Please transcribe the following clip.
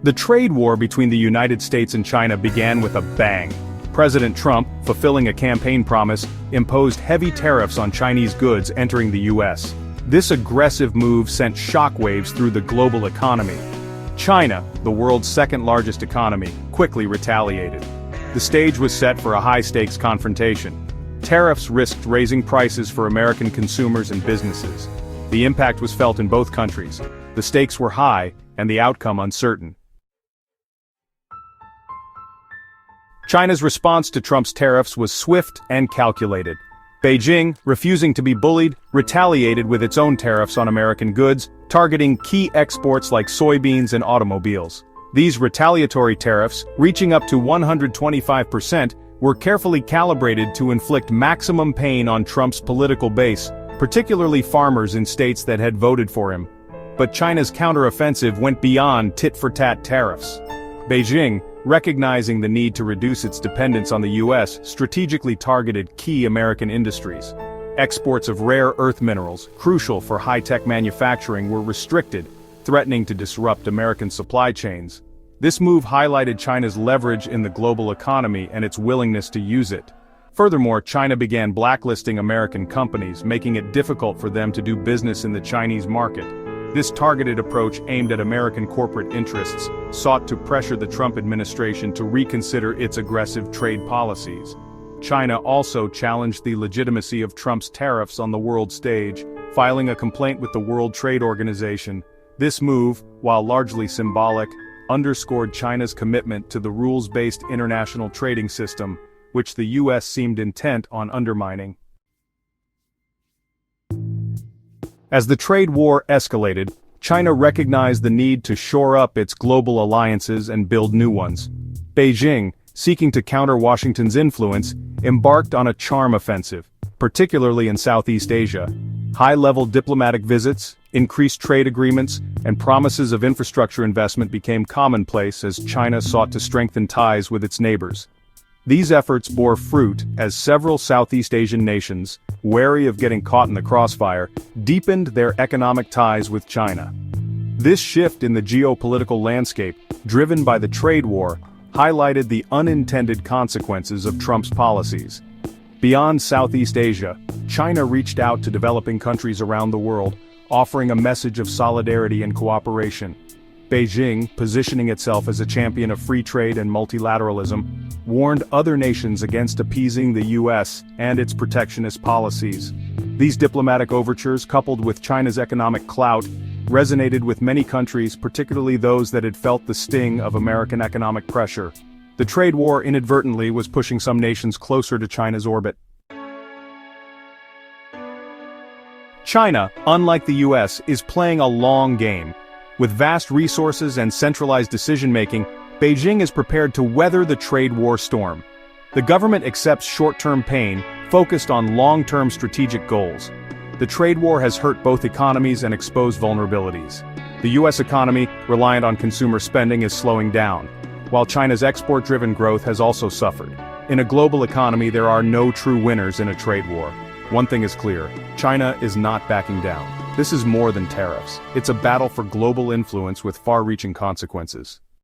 The trade war between the United States and China began with a bang. President Trump, fulfilling a campaign promise, imposed heavy tariffs on Chinese goods entering the U.S. This aggressive move sent shockwaves through the global economy. China, the world's second-largest economy, quickly retaliated. The stage was set for a high-stakes confrontation. Tariffs risked raising prices for American consumers and businesses. The impact was felt in both countries. The stakes were high, and the outcome uncertain. China's response to Trump's tariffs was swift and calculated. Beijing, refusing to be bullied, retaliated with its own tariffs on American goods, targeting key exports like soybeans and automobiles. These retaliatory tariffs, reaching up to 125%, were carefully calibrated to inflict maximum pain on Trump's political base, particularly farmers in states that had voted for him. But China's counteroffensive went beyond tit-for-tat tariffs. Beijing, recognizing the need to reduce its dependence on the U.S., strategically targeted key American industries. Exports of rare earth minerals, crucial for high-tech manufacturing, were restricted, threatening to disrupt American supply chains. This move highlighted China's leverage in the global economy and its willingness to use it. Furthermore, China began blacklisting American companies, making it difficult for them to do business in the Chinese market. This targeted approach, aimed at American corporate interests, sought to pressure the Trump administration to reconsider its aggressive trade policies. China also challenged the legitimacy of Trump's tariffs on the world stage, filing a complaint with the World Trade Organization. This move, while largely symbolic, underscored China's commitment to the rules-based international trading system, which the U.S. seemed intent on undermining. As the trade war escalated, China recognized the need to shore up its global alliances and build new ones. Beijing, seeking to counter Washington's influence, embarked on a charm offensive, particularly in Southeast Asia. High-level diplomatic visits, increased trade agreements, and promises of infrastructure investment became commonplace as China sought to strengthen ties with its neighbors. These efforts bore fruit as several Southeast Asian nations, wary of getting caught in the crossfire, deepened their economic ties with China. This shift in the geopolitical landscape, driven by the trade war, highlighted the unintended consequences of Trump's policies. Beyond Southeast Asia, China reached out to developing countries around the world, offering a message of solidarity and cooperation. Beijing, positioning itself as a champion of free trade and multilateralism, warned other nations against appeasing the U.S. and its protectionist policies. These diplomatic overtures, coupled with China's economic clout, resonated with many countries, particularly those that had felt the sting of American economic pressure. The trade war inadvertently was pushing some nations closer to China's orbit. China, unlike the U.S., is playing a long game. With vast resources and centralized decision-making, Beijing is prepared to weather the trade war storm. The government accepts short-term pain, focused on long-term strategic goals. The trade war has hurt both economies and exposed vulnerabilities. The U.S. economy, reliant on consumer spending, is slowing down, while China's export-driven growth has also suffered. In a global economy, there are no true winners in a trade war. One thing is clear: China is not backing down. This is more than tariffs. It's a battle for global influence with far-reaching consequences.